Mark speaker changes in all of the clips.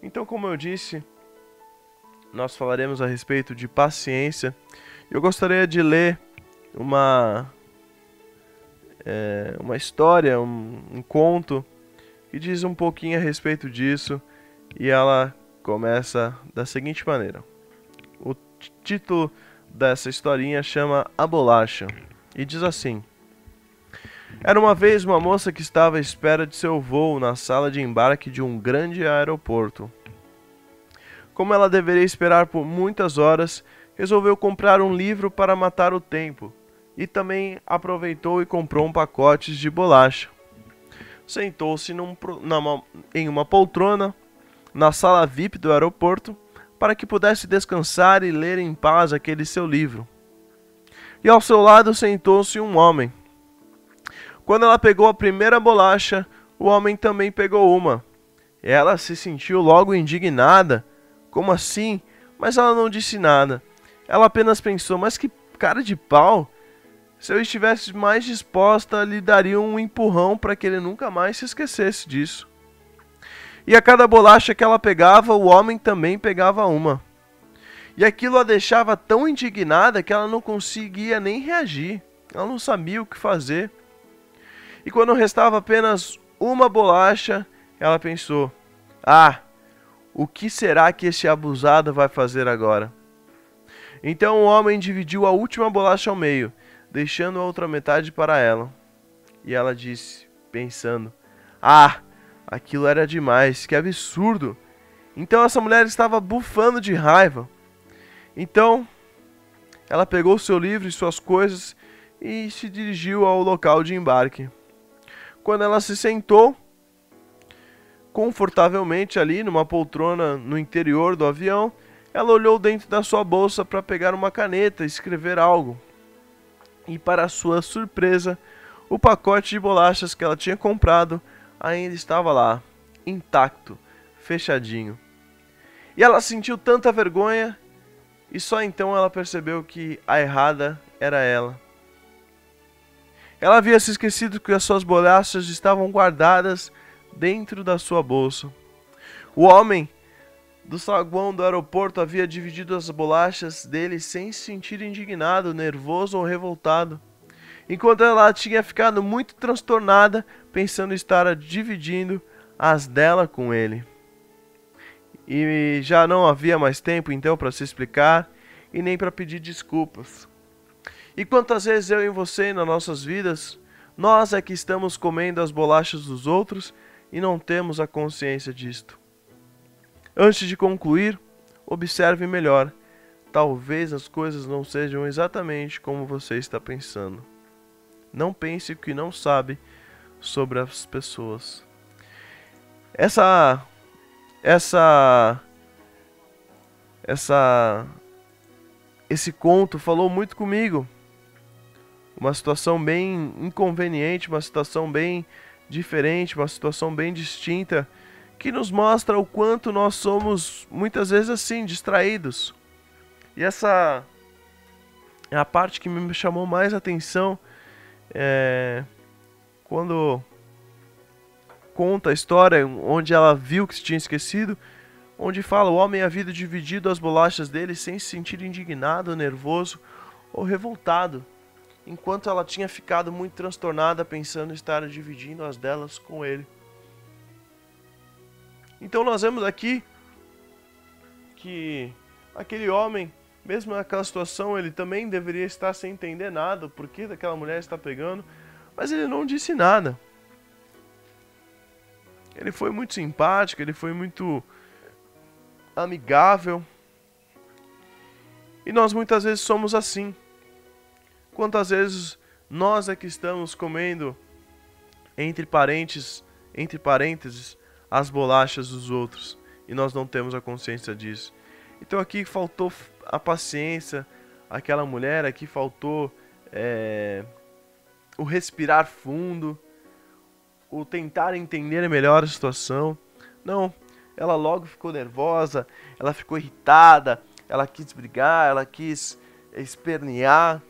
Speaker 1: Então, como eu disse, nós falaremos a respeito de paciência. Eu gostaria de ler uma, uma história, um conto que diz um pouquinho a respeito disso, e ela começa da seguinte maneira. O título dessa historinha chama A Bolacha e diz assim: Era uma vez uma moça que estava à espera de seu voo na sala de embarque de um grande aeroporto. Como ela deveria esperar por muitas horas, resolveu comprar um livro para matar o tempo e também aproveitou e comprou um pacote de bolacha. Sentou-se em uma poltrona na sala VIP do aeroporto para que pudesse descansar e ler em paz aquele seu livro. E ao seu lado sentou-se um homem. Quando ela pegou a primeira bolacha, o homem também pegou uma. Ela se sentiu logo indignada. Como assim? Mas ela não disse nada. Ela apenas pensou, mas que cara de pau! Se eu estivesse mais disposta, lhe daria um empurrão para que ele nunca mais se esquecesse disso. E a cada bolacha que ela pegava, o homem também pegava uma. E aquilo a deixava tão indignada que ela não conseguia nem reagir. Ela não sabia o que fazer. E quando restava apenas uma bolacha, ela pensou: Ah, o que será que esse abusado vai fazer agora? Então o homem dividiu a última bolacha ao meio, deixando a outra metade para ela. E ela disse, pensando: Ah, aquilo era demais, que absurdo! Então essa mulher estava bufando de raiva. Então ela pegou seu livro e suas coisas e se dirigiu ao local de embarque. Quando ela se sentou confortavelmente ali numa poltrona no interior do avião, ela olhou dentro da sua bolsa para pegar uma caneta e escrever algo. E para sua surpresa, o pacote de bolachas que ela tinha comprado ainda estava lá, intacto, fechadinho. E ela sentiu tanta vergonha e só então ela percebeu que a errada era ela. Ela havia se esquecido que as suas bolachas estavam guardadas dentro da sua bolsa. O homem do saguão do aeroporto havia dividido as bolachas dele sem se sentir indignado, nervoso ou revoltado, enquanto ela tinha ficado muito transtornada, pensando estar dividindo as dela com ele. E já não havia mais tempo então para se explicar e nem para pedir desculpas. E quantas vezes eu e você, nas nossas vidas, nós é que estamos comendo as bolachas dos outros e não temos a consciência disto. Antes de concluir, observe melhor. Talvez as coisas não sejam exatamente como você está pensando. Não pense o que não sabe sobre as pessoas. Essa esse conto falou muito comigo. Uma situação bem inconveniente, uma situação bem diferente, uma situação bem distinta, que nos mostra o quanto nós somos muitas vezes assim, distraídos. E essa é a parte que me chamou mais atenção, quando conta a história onde ela viu que se tinha esquecido, onde fala: o homem havia dividido as bolachas dele sem se sentir indignado, nervoso ou revoltado, enquanto ela tinha ficado muito transtornada pensando em estar dividindo as delas com ele. Então nós vemos aqui que aquele homem, mesmo naquela situação, ele também deveria estar sem entender nada, o porquê daquela mulher está pegando, mas ele não disse nada. Ele foi muito simpático, ele foi muito amigável. E nós muitas vezes somos assim. Quantas vezes nós é que estamos comendo, entre parênteses, as bolachas dos outros, e nós não temos a consciência disso. Então aqui faltou a paciência, aquela mulher, aqui faltou o respirar fundo, o tentar entender melhor a situação. Não, ela logo ficou nervosa, ela ficou irritada, ela quis brigar, ela quis espernear.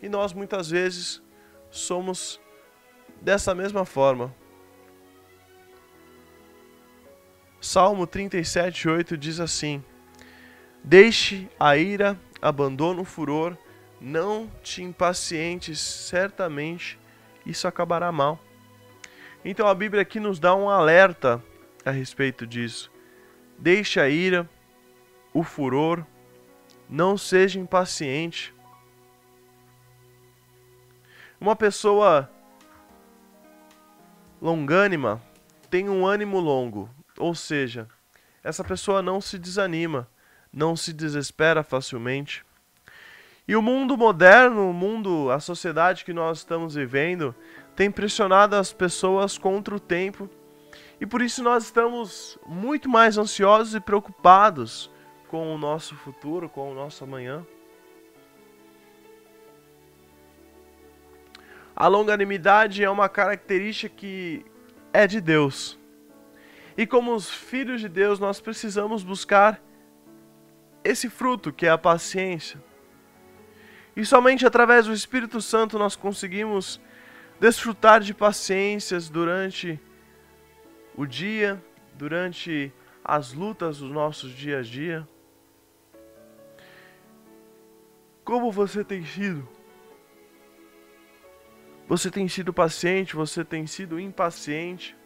Speaker 1: E nós muitas vezes somos dessa mesma forma. Salmo 37:8 diz assim: Deixe a ira, abandona o furor, não te impacientes, certamente isso acabará mal. Então a Bíblia aqui nos dá um alerta a respeito disso. Deixe a ira, o furor, não seja impaciente. Uma pessoa longânima tem um ânimo longo, ou seja, essa pessoa não se desanima, não se desespera facilmente. E o mundo moderno, a sociedade que nós estamos vivendo, tem pressionado as pessoas contra o tempo. E por isso nós estamos muito mais ansiosos e preocupados com o nosso futuro, com o nosso amanhã. A longanimidade é uma característica que é de Deus. E como os filhos de Deus, nós precisamos buscar esse fruto que é a paciência. E somente através do Espírito Santo nós conseguimos desfrutar de paciências durante o dia, durante as lutas dos nossos dia a dia. Como você tem sido? Você tem sido paciente? Você tem sido impaciente?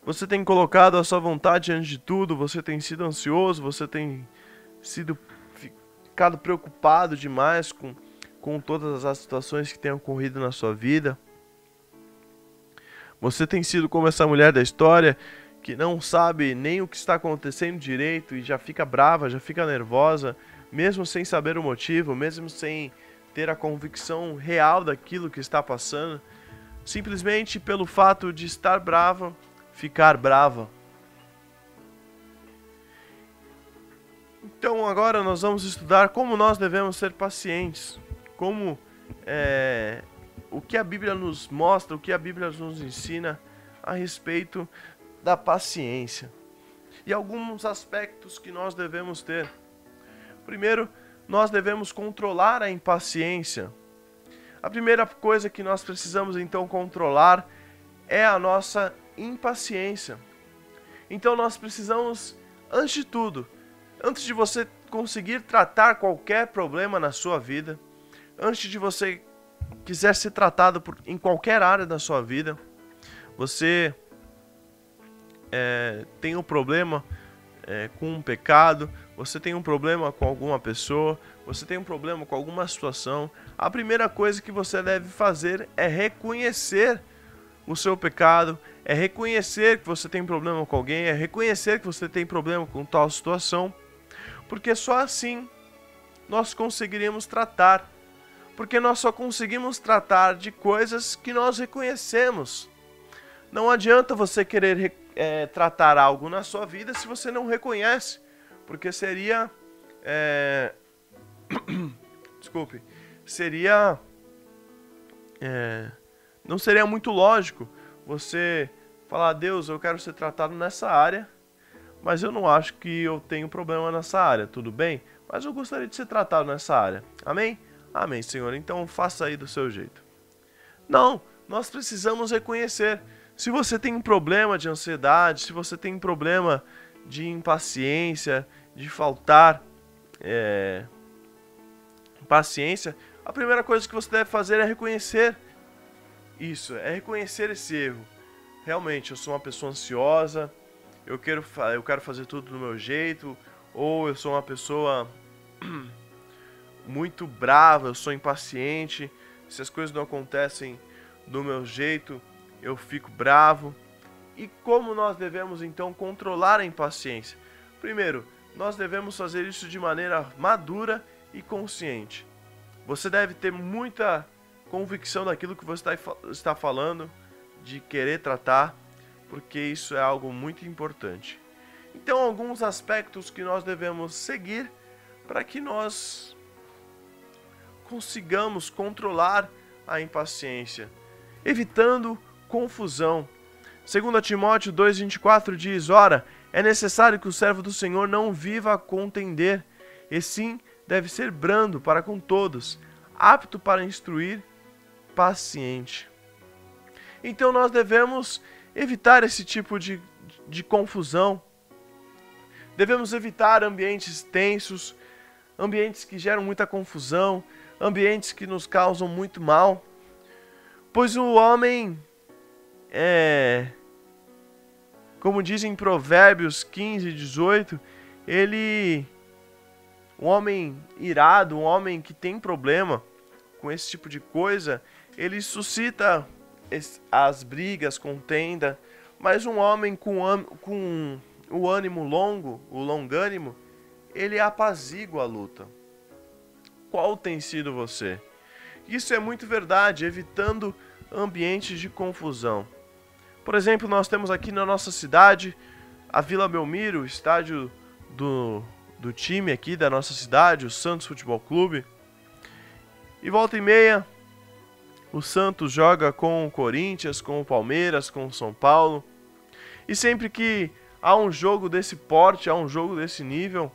Speaker 1: Você tem colocado a sua vontade antes de tudo? Você tem sido ansioso? Você tem ficado preocupado demais com todas as situações que têm ocorrido na sua vida? Você tem sido como essa mulher da história que não sabe nem o que está acontecendo direito e já fica brava, já fica nervosa, mesmo sem saber o motivo, mesmo sem ter a convicção real daquilo que está passando, simplesmente pelo fato de estar brava, ficar brava. Então agora nós vamos estudar como nós devemos ser pacientes, o que a Bíblia nos mostra, o que a Bíblia nos ensina a respeito da paciência e alguns aspectos que nós devemos ter. Primeiro, nós devemos controlar a impaciência. A primeira coisa que nós precisamos então controlar é a nossa impaciência. Então nós precisamos, antes de tudo, antes de você conseguir tratar qualquer problema na sua vida, antes de você quiser ser tratado em qualquer área da sua vida, você tem um problema com um pecado, você tem um problema com alguma pessoa, você tem um problema com alguma situação, a primeira coisa que você deve fazer é reconhecer o seu pecado, é reconhecer que você tem problema com alguém, é reconhecer que você tem problema com tal situação, porque só assim nós conseguiremos tratar, porque nós só conseguimos tratar de coisas que nós reconhecemos. Não adianta você querer tratar algo na sua vida se você não reconhece, porque seria não seria muito lógico você falar: Deus, eu quero ser tratado nessa área, mas eu não acho que eu tenho problema nessa área, tudo bem? Mas eu gostaria de ser tratado nessa área, amém? Amém, Senhor, então faça aí do seu jeito. Não, nós precisamos reconhecer. Se você tem um problema de ansiedade, se você tem um problema de impaciência, de faltar paciência, a primeira coisa que você deve fazer é reconhecer isso, é reconhecer esse erro. Realmente, eu sou uma pessoa ansiosa, eu quero fazer tudo do meu jeito, ou eu sou uma pessoa muito brava, eu sou impaciente, se as coisas não acontecem do meu jeito, eu fico bravo. E como nós devemos então controlar a impaciência? Primeiro, nós devemos fazer isso de maneira madura e consciente. Você deve ter muita convicção daquilo que você está falando, de querer tratar, porque isso é algo muito importante. Então, alguns aspectos que nós devemos seguir para que nós consigamos controlar a impaciência, evitando confusão. 2 Timóteo 2,24 diz: Ora, é necessário que o servo do Senhor não viva a contender, e sim deve ser brando para com todos, apto para instruir, paciente. Então nós devemos evitar esse tipo de de confusão. Devemos evitar ambientes tensos, ambientes que geram muita confusão, ambientes que nos causam muito mal. Pois o homem como dizem em Provérbios 15, 18, um homem irado, um homem que tem problema com esse tipo de coisa, ele suscita as brigas, contenda, mas um homem com o ânimo longo, o longânimo, ele apazigua a luta. Qual tem sido você? Isso é muito verdade, evitando ambientes de confusão. Por exemplo, nós temos aqui na nossa cidade a Vila Belmiro, o estádio do time aqui da nossa cidade, o Santos Futebol Clube. E volta e meia, o Santos joga com o Corinthians, com o Palmeiras, com o São Paulo. E sempre que há um jogo desse porte, há um jogo desse nível,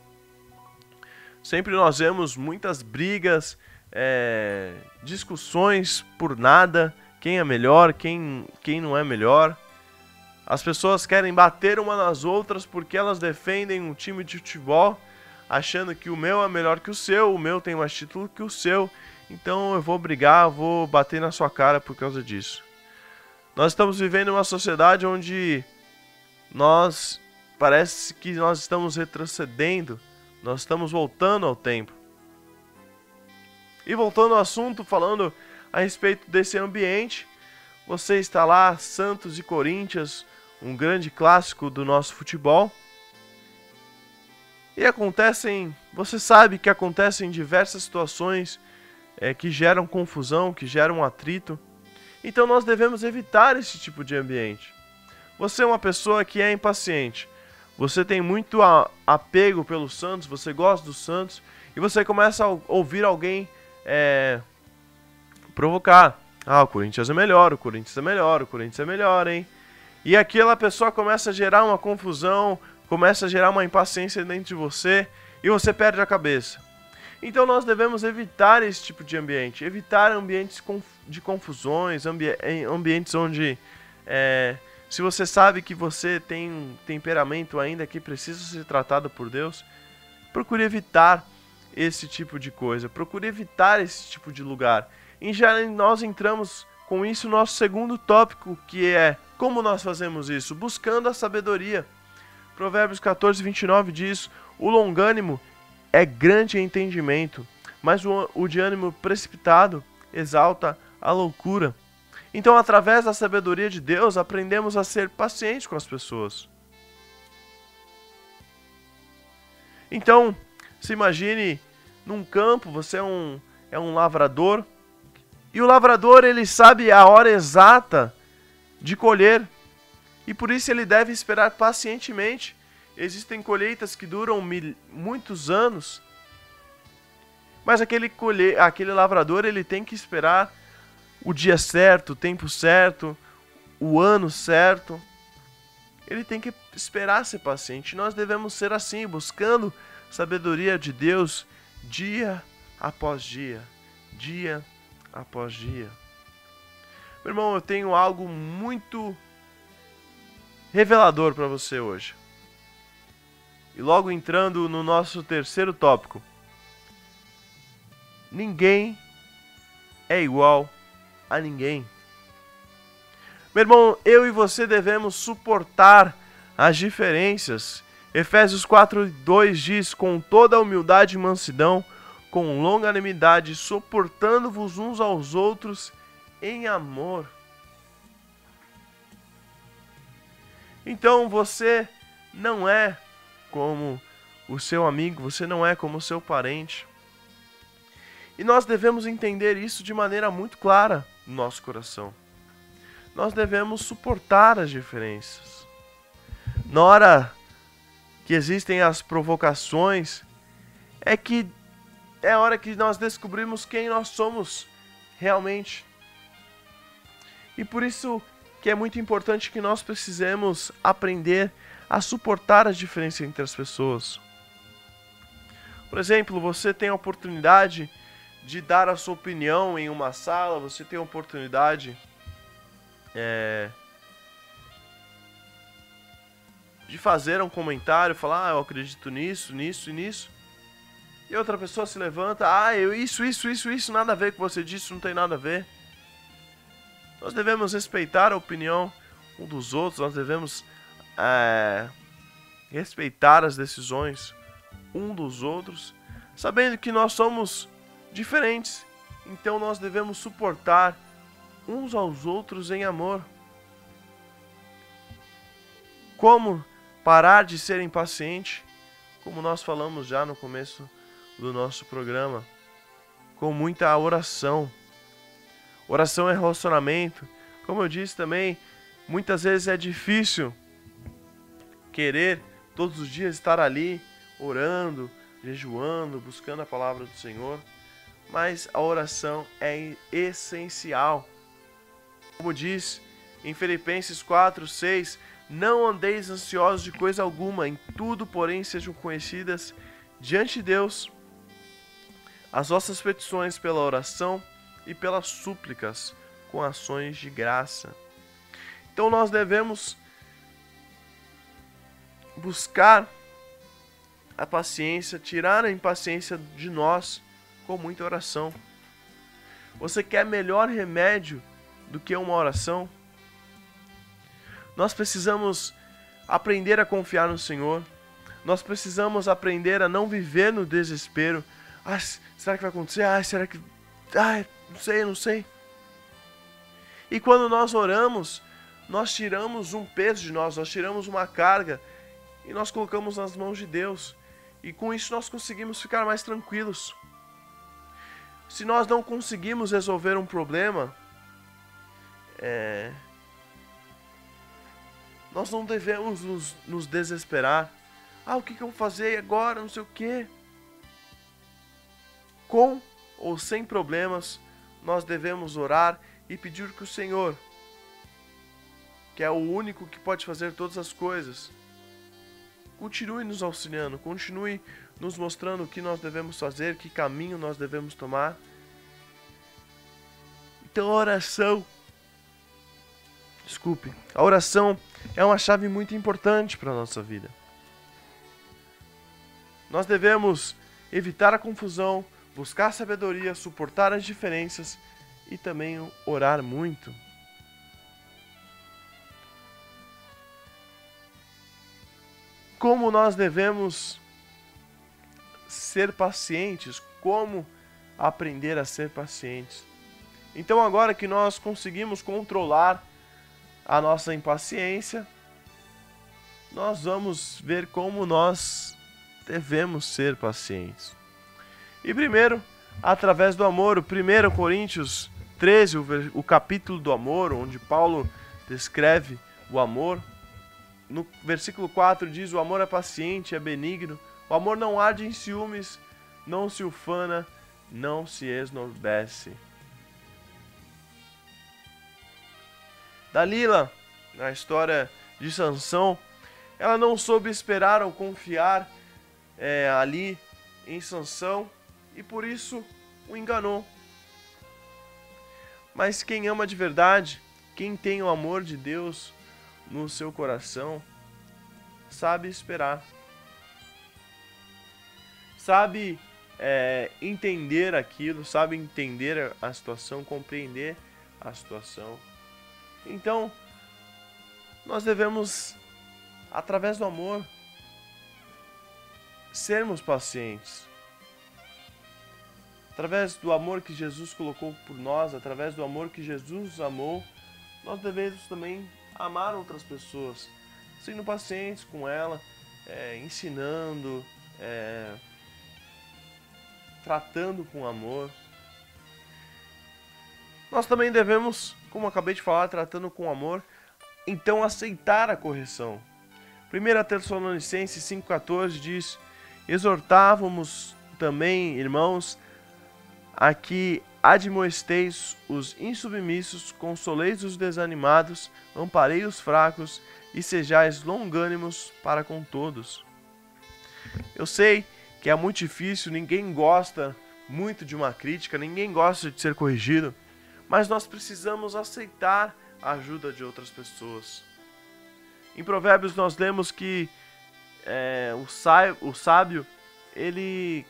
Speaker 1: sempre nós vemos muitas brigas, discussões por nada, quem é melhor, quem não é melhor. As pessoas querem bater uma nas outras porque elas defendem um time de futebol, achando que o meu é melhor que o meu tem mais título que o seu, então eu vou brigar, vou bater na sua cara por causa disso. Nós estamos vivendo uma sociedade onde parece que nós estamos retrocedendo, nós estamos voltando ao tempo. E voltando ao assunto, falando a respeito desse ambiente, você está lá, Santos e Corinthians, um grande clássico do nosso futebol. E você sabe que acontecem diversas situações que geram confusão, que geram atrito. Então nós devemos evitar esse tipo de ambiente. Você é uma pessoa que é impaciente. Você tem muito apego pelo Santos, você gosta do Santos, e você começa a ouvir alguém provocar. Ah, o Corinthians é melhor, o Corinthians é melhor, o Corinthians é melhor, hein? E aquela pessoa começa a gerar uma confusão, começa a gerar uma impaciência dentro de você, e você perde a cabeça. Então nós devemos evitar esse tipo de ambiente, evitar ambientes de confusões, ambientes onde, se você sabe que você tem um temperamento ainda que precisa ser tratado por Deus, procure evitar esse tipo de coisa, procure evitar esse tipo de lugar. E já nós entramos com isso no nosso segundo tópico, que é como nós fazemos isso? Buscando a sabedoria. Provérbios 14, 29 diz: o longânimo é grande em entendimento, mas o de ânimo precipitado exalta a loucura. Então, através da sabedoria de Deus, aprendemos a ser pacientes com as pessoas. Então, se imagine num campo, você é um lavrador, e o lavrador ele sabe a hora exata de colher, e por isso ele deve esperar pacientemente. Existem colheitas que duram muitos anos, mas aquele lavrador ele tem que esperar o dia certo, o tempo certo, o ano certo. Ele tem que esperar ser paciente. Nós devemos ser assim, buscando sabedoria de Deus dia após dia, dia após dia. Meu irmão, eu tenho algo muito revelador para você hoje. E logo entrando no nosso terceiro tópico. Ninguém é igual a ninguém. Meu irmão, eu e você devemos suportar as diferenças. Efésios 4:2 diz: com toda a humildade e mansidão, com longanimidade, suportando-vos uns aos outros em amor. Então você não é como o seu amigo, você não é como o seu parente. E nós devemos entender isso de maneira muito clara no nosso coração. Nós devemos suportar as diferenças. Na hora que existem as provocações, é a hora que nós descobrimos quem nós somos realmente. E por isso que é muito importante que nós precisemos aprender a suportar as diferenças entre as pessoas. Por exemplo, você tem a oportunidade de dar a sua opinião em uma sala, você tem a oportunidade de fazer um comentário, falar, eu acredito nisso, nisso e nisso. E outra pessoa se levanta, isso, nada a ver com o que você disse, não tem nada a ver. Nós devemos respeitar a opinião um dos outros, nós devemos respeitar as decisões um dos outros, sabendo que nós somos diferentes, então nós devemos suportar uns aos outros em amor. Como parar de ser impaciente? Como nós falamos já no começo do nosso programa, com muita oração. Oração é relacionamento. Como eu disse também, muitas vezes é difícil querer todos os dias estar ali orando, jejuando, buscando a palavra do Senhor, mas a oração é essencial. Como diz em Filipenses 4:6, não andeis ansiosos de coisa alguma, em tudo, porém, sejam conhecidas diante de Deus as vossas petições pela oração e pelas súplicas com ações de graça. Então nós devemos buscar a paciência, tirar a impaciência de nós com muita oração. Você quer melhor remédio do que uma oração? Nós precisamos aprender a confiar no Senhor. Nós precisamos aprender a não viver no desespero. Será que vai acontecer? Será que... não sei. E quando nós oramos, nós tiramos um peso de nós tiramos uma carga e nós colocamos nas mãos de Deus. E com isso nós conseguimos ficar mais tranquilos. Se nós não conseguimos resolver um problema, nós não devemos nos desesperar. O que eu vou fazer agora? Não sei o quê. Com ou sem problemas, nós devemos orar e pedir que o Senhor, que é o único que pode fazer todas as coisas, continue nos auxiliando, continue nos mostrando o que nós devemos fazer, que caminho nós devemos tomar. Então a oração é uma chave muito importante para a nossa vida. Nós devemos evitar a confusão, buscar sabedoria, suportar as diferenças e também orar muito. Como nós devemos ser pacientes? Como aprender a ser pacientes? Então agora que nós conseguimos controlar a nossa impaciência, nós vamos ver como nós devemos ser pacientes. E primeiro, através do amor, o 1 Coríntios 13, o capítulo do amor, onde Paulo descreve o amor, no versículo 4 diz: o amor é paciente, é benigno, o amor não arde em ciúmes, não se ufana, não se esnobece. Dalila, na história de Sansão, ela não soube esperar ou confiar ali em Sansão e por isso o enganou. Mas quem ama de verdade, quem tem o amor de Deus no seu coração, sabe esperar, sabe entender aquilo, sabe entender a situação, compreender a situação. Então, nós devemos, através do amor, sermos pacientes. Através do amor que Jesus colocou por nós, através do amor que Jesus amou, nós devemos também amar outras pessoas, sendo pacientes com ela, ensinando, tratando com amor. Nós também devemos, como eu acabei de falar, tratando com amor, então aceitar a correção. 1 Tessalonicenses 5,14 diz: exortávamos também, irmãos, a que admoesteis os insubmissos, consoleis os desanimados, amparei os fracos e sejais longânimos para com todos. Eu sei que é muito difícil, ninguém gosta muito de uma crítica, ninguém gosta de ser corrigido, mas nós precisamos aceitar a ajuda de outras pessoas. Em Provérbios nós lemos que o sábio, ele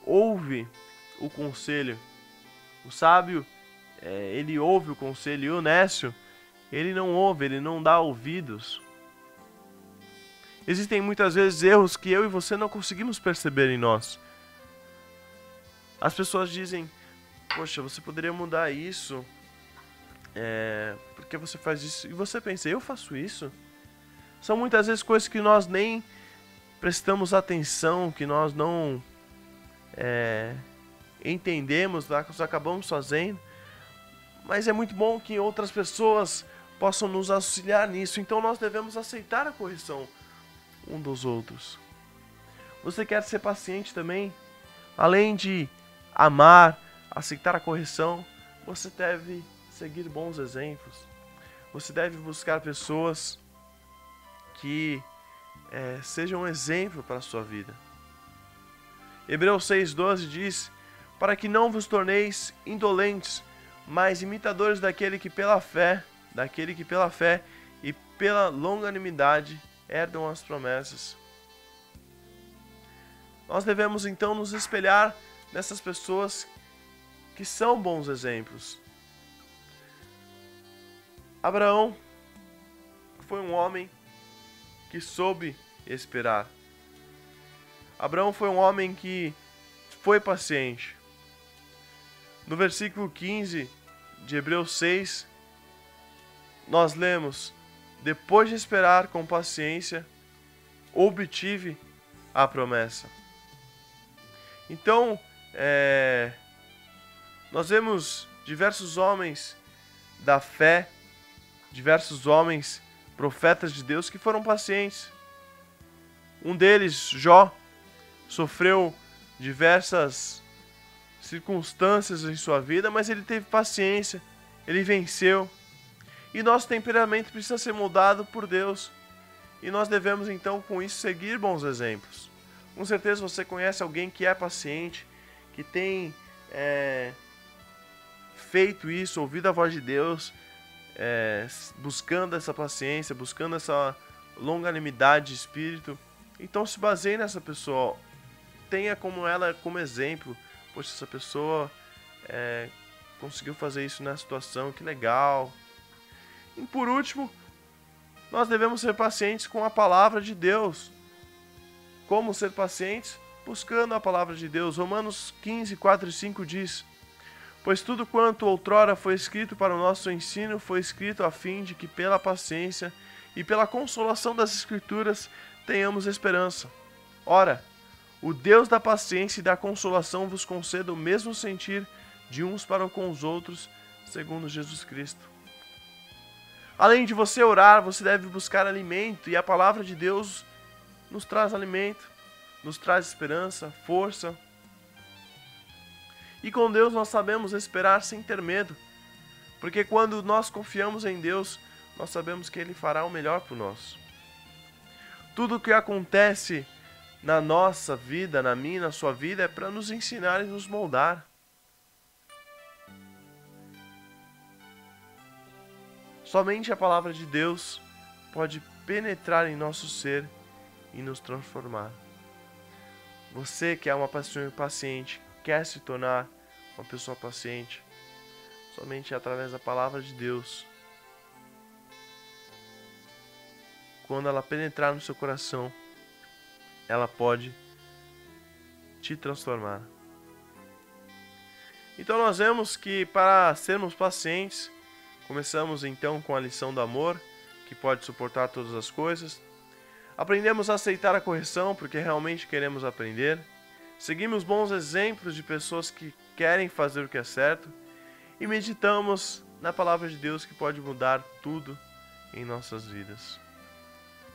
Speaker 1: ouve o conselho. O sábio, ele ouve o conselho, e o nécio, ele não ouve, ele não dá ouvidos. Existem muitas vezes erros que eu e você não conseguimos perceber em nós. As pessoas dizem, poxa, você poderia mudar isso, porque você faz isso. E você pensa, eu faço isso? São muitas vezes coisas que nós nem prestamos atenção, que nós não entendemos, nós acabamos fazendo. Mas é muito bom que outras pessoas possam nos auxiliar nisso. Então nós devemos aceitar a correção um dos outros. Você quer ser paciente também? Além de amar, aceitar a correção, você deve seguir bons exemplos. Você deve buscar pessoas que sejam um exemplo para a sua vida. Hebreus 6,12 diz: para que não vos torneis indolentes, mas imitadores daquele que pela fé e pela longanimidade herdam as promessas. Nós devemos então nos espelhar nessas pessoas que são bons exemplos. Abraão foi um homem que soube esperar. Abraão foi um homem que foi paciente. No versículo 15 de Hebreus 6, nós lemos: depois de esperar com paciência, obtive a promessa. Então, nós vemos diversos homens da fé, diversos homens profetas de Deus que foram pacientes. Um deles, Jó, sofreu diversas circunstâncias em sua vida, mas ele teve paciência, ele venceu. E nosso temperamento precisa ser moldado por Deus. E nós devemos então com isso seguir bons exemplos. Com certeza você conhece alguém que é paciente, que tem feito isso, ouvido a voz de Deus, buscando essa paciência, buscando essa longanimidade de espírito. Então se baseie nessa pessoa, tenha como ela como exemplo. Poxa, essa pessoa conseguiu fazer isso na situação, que legal. E por último, nós devemos ser pacientes com a palavra de Deus. Como ser pacientes? Buscando a palavra de Deus. Romanos 15, 4 e 5 diz: pois tudo quanto outrora foi escrito para o nosso ensino, foi escrito a fim de que pela paciência e pela consolação das Escrituras tenhamos esperança. Ora, o Deus da paciência e da consolação vos conceda o mesmo sentir de uns para com os outros, segundo Jesus Cristo. Além de você orar, você deve buscar alimento, e a palavra de Deus nos traz alimento, nos traz esperança, força. E com Deus nós sabemos esperar sem ter medo, porque quando nós confiamos em Deus, nós sabemos que Ele fará o melhor por nós. Tudo o que acontece na nossa vida, na minha, na sua vida, é para nos ensinar e nos moldar. Somente a palavra de Deus pode penetrar em nosso ser e nos transformar. Você que é uma pessoa paciente, quer se tornar uma pessoa paciente, somente através da palavra de Deus. Quando ela penetrar no seu coração, ela pode te transformar. Então nós vemos que para sermos pacientes, começamos então com a lição do amor, que pode suportar todas as coisas. Aprendemos a aceitar a correção, porque realmente queremos aprender. Seguimos bons exemplos de pessoas que querem fazer o que é certo. E meditamos na palavra de Deus, que pode mudar tudo em nossas vidas.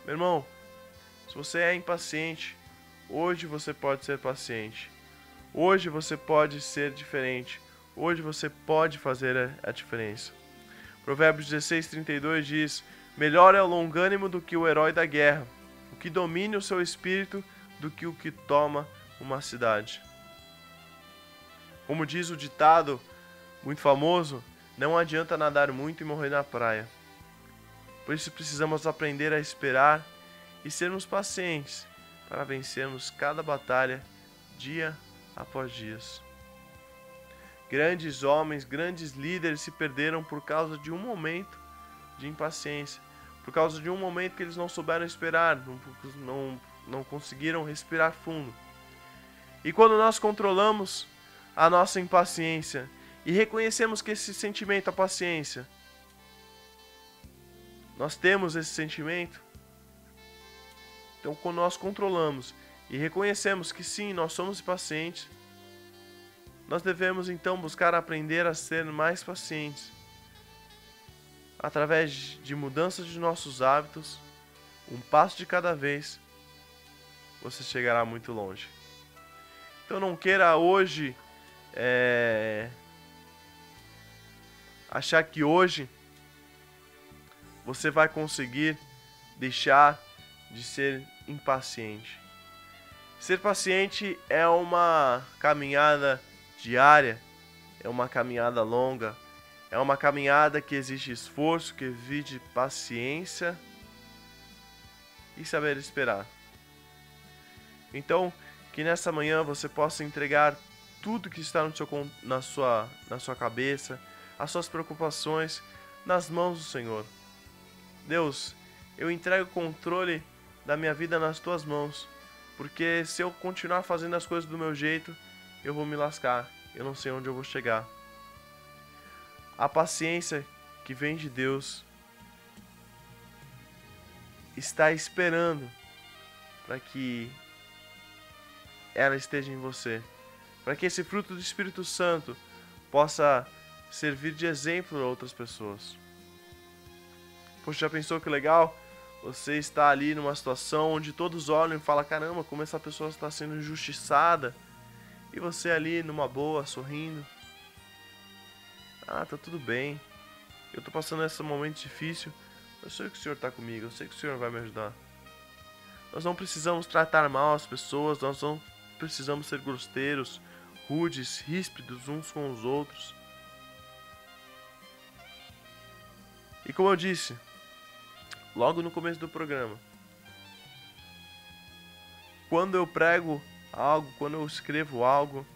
Speaker 1: Meu irmão, se você é impaciente, hoje você pode ser paciente. Hoje você pode ser diferente. Hoje você pode fazer a diferença. Provérbios 16:32 diz: melhor é o longânimo do que o herói da guerra, o que domine o seu espírito do que o que toma uma cidade. Como diz o ditado muito famoso, não adianta nadar muito e morrer na praia. Por isso precisamos aprender a esperar e sermos pacientes para vencermos cada batalha dia após dia. Grandes homens, grandes líderes se perderam por causa de um momento de impaciência, por causa de um momento que eles não souberam esperar, não conseguiram respirar fundo. E quando nós controlamos a nossa impaciência e reconhecemos que esse sentimento, a paciência, nós temos esse sentimento, então quando nós controlamos e reconhecemos que sim, nós somos impacientes, nós devemos então buscar aprender a ser mais pacientes. Através de mudanças de nossos hábitos, um passo de cada vez, você chegará muito longe. Então não queira hoje achar que hoje você vai conseguir deixar de ser impaciente. Ser paciente é uma caminhada diária, é uma caminhada longa, é uma caminhada que exige esforço, que exige paciência e saber esperar. Então, que nessa manhã você possa entregar tudo que está na sua cabeça, as suas preocupações, nas mãos do Senhor. Deus, eu entrego o controle da minha vida nas tuas mãos, porque se eu continuar fazendo as coisas do meu jeito, eu vou me lascar, eu não sei onde eu vou chegar. A paciência que vem de Deus está esperando para que ela esteja em você, para que esse fruto do Espírito Santo possa servir de exemplo a outras pessoas. Poxa, já pensou que legal? Você está ali numa situação onde todos olham e falam, caramba, como essa pessoa está sendo injustiçada, e você ali numa boa, sorrindo. Ah, tá tudo bem, eu tô passando esse momento difícil, eu sei que o Senhor está comigo, eu sei que o Senhor vai me ajudar. Nós não precisamos tratar mal as pessoas, nós não precisamos ser grosseros, rudes, ríspidos uns com os outros. E como eu disse, logo no começo do programa, quando eu prego algo, quando eu escrevo algo,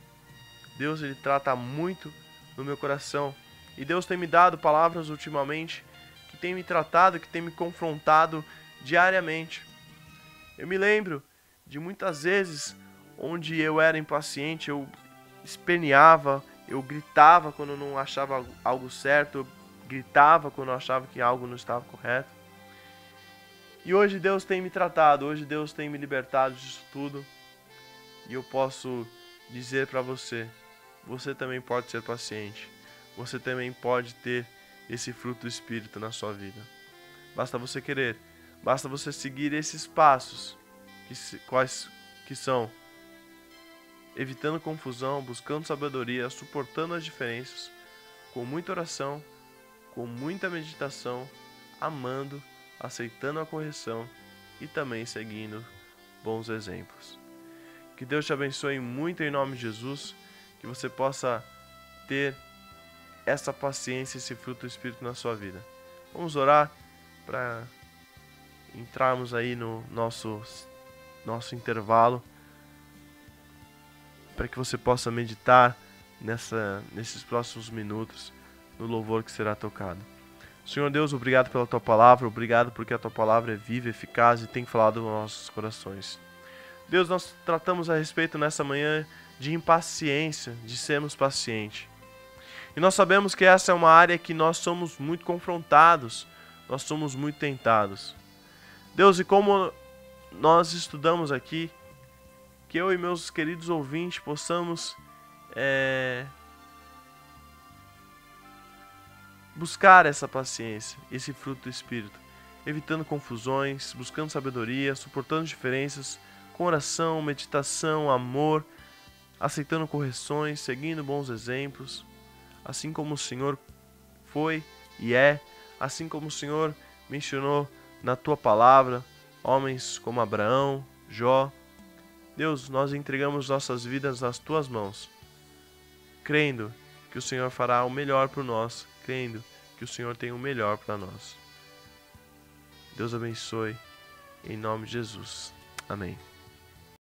Speaker 1: Deus ele trata muito no meu coração. E Deus tem me dado palavras ultimamente que tem me tratado, que tem me confrontado diariamente. Eu me lembro de muitas vezes onde eu era impaciente, eu esperneava, eu gritava quando eu não achava algo certo, eu gritava quando eu achava que algo não estava correto. E hoje Deus tem me tratado, hoje Deus tem me libertado disso tudo. E eu posso dizer para você, você também pode ser paciente. Você também pode ter esse fruto do Espírito na sua vida. Basta você querer, basta você seguir esses passos, quais que são evitando confusão, buscando sabedoria, suportando as diferenças, com muita oração, com muita meditação, amando, aceitando a correção e também seguindo bons exemplos. Que Deus te abençoe muito em nome de Jesus, que você possa ter essa paciência, esse fruto do Espírito na sua vida. Vamos orar para entrarmos aí no nosso intervalo, para que você possa meditar nesses próximos minutos no louvor que será tocado. Senhor Deus, obrigado pela Tua palavra, obrigado porque a Tua palavra é viva, eficaz e tem falado nos nossos corações. Deus, nós tratamos a respeito nessa manhã de impaciência, de sermos pacientes. E nós sabemos que essa é uma área que nós somos muito confrontados, nós somos muito tentados. Deus, e como nós estudamos aqui, que eu e meus queridos ouvintes possamos buscar essa paciência, esse fruto do Espírito, evitando confusões, buscando sabedoria, suportando diferenças, com oração, meditação, amor, aceitando correções, seguindo bons exemplos, assim como o Senhor foi e é, assim como o Senhor mencionou na Tua palavra, homens como Abraão, Jó. Deus, nós entregamos nossas vidas nas Tuas mãos, crendo que o Senhor fará o melhor por nós, crendo que o Senhor tem o melhor para nós. Deus abençoe. Em nome de Jesus. Amém.